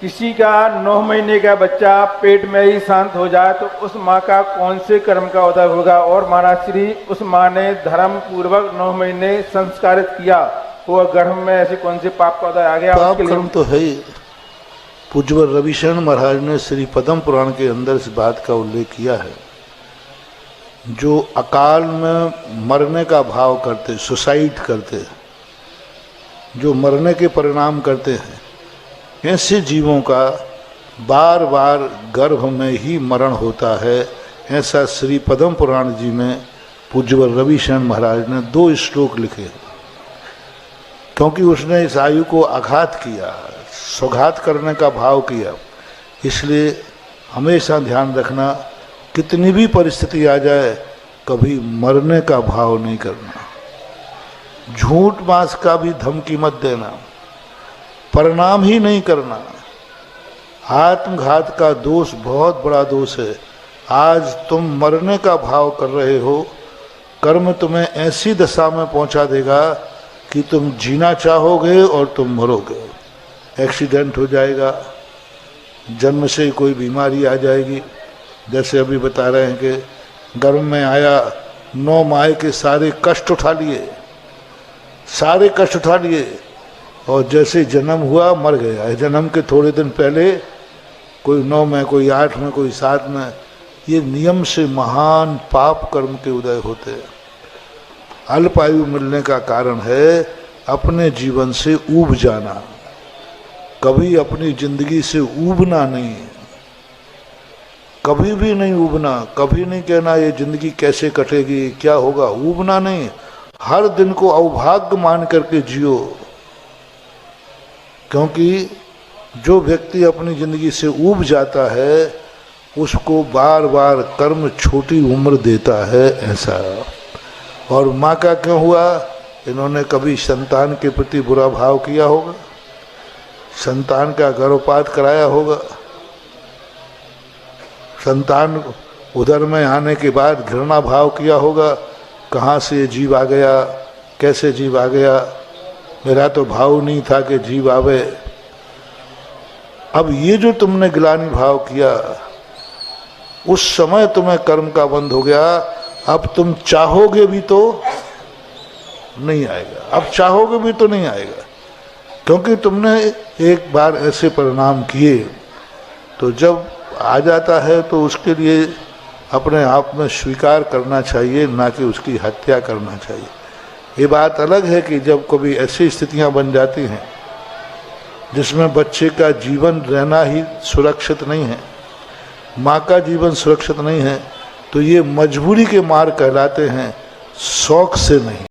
किसी का 9 महीने का बच्चा पेट में ही शांत हो जाए तो उस माँ का कौन से कर्म का उदय होगा। और महाराज श्री उस माँ ने धर्म पूर्वक 9 महीने संस्कारित किया, वो गर्भ में ऐसे कौन से पाप का उदय आ गया। पाप कर्म तो है ही। पूज्यवर रविशरण महाराज ने श्री पद्म पुराण के अंदर इस बात का उल्लेख किया है। जो अकाल में मरने का भाव करते, सुसाइड करते, जो मरने के परिणाम करते हैं, ऐसे जीवों का बार बार गर्भ में ही मरण होता है। ऐसा श्री पद्म पुराण जी में पूज्यवर रविशरण महाराज ने 2 श्लोक लिखे, क्योंकि उसने इस आयु को आघात किया, सौघात करने का भाव किया। इसलिए हमेशा ध्यान रखना, कितनी भी परिस्थिति आ जाए कभी मरने का भाव नहीं करना, झूठ मांस का भी धमकी मत देना, परिणाम ही नहीं करना। आत्मघात का दोष बहुत बड़ा दोष है। आज तुम मरने का भाव कर रहे हो, कर्म तुम्हें ऐसी दशा में पहुंचा देगा कि तुम जीना चाहोगे और तुम मरोगे। एक्सीडेंट हो जाएगा, जन्म से कोई बीमारी आ जाएगी। जैसे अभी बता रहे हैं कि गर्भ में आया, 9 माह के सारे कष्ट उठा लिए, सारे कष्ट उठा लिए, और जैसे जन्म हुआ मर गया। जन्म के थोड़े दिन पहले कोई 9 में, कोई 8 में, कोई 7 में। ये नियम से महान पाप कर्म के उदय होते हैं। अल्पायु मिलने का कारण है अपने जीवन से ऊब जाना। कभी अपनी जिंदगी से ऊबना नहीं, कभी भी नहीं ऊबना। कभी नहीं कहना ये जिंदगी कैसे कटेगी, क्या होगा, ऊबना नहीं। हर दिन को अभाग्य मान करके जियो, क्योंकि जो व्यक्ति अपनी जिंदगी से ऊब जाता है उसको बार बार कर्म छोटी उम्र देता है, ऐसा। और माँ का क्यों हुआ? इन्होंने कभी संतान के प्रति बुरा भाव किया होगा, संतान का गर्भपात कराया होगा, संतान उदर में आने के बाद घृणा भाव किया होगा, कहाँ से ये जीव आ गया, कैसे जीव आ गया, मेरा तो भाव नहीं था कि जीव आवे। अब ये जो तुमने गिलानी भाव किया, उस समय तुम्हें कर्म का बंध हो गया। अब तुम चाहोगे भी तो नहीं आएगा, अब चाहोगे भी तो नहीं आएगा, क्योंकि तुमने एक बार ऐसे परिणाम किए। तो जब आ जाता है तो उसके लिए अपने आप में स्वीकार करना चाहिए, ना कि उसकी हत्या करना चाहिए। ये बात अलग है कि जब कभी ऐसी स्थितियां बन जाती हैं जिसमें बच्चे का जीवन रहना ही सुरक्षित नहीं है, माँ का जीवन सुरक्षित नहीं है, तो ये मजबूरी के मार कहलाते हैं, शौक से नहीं।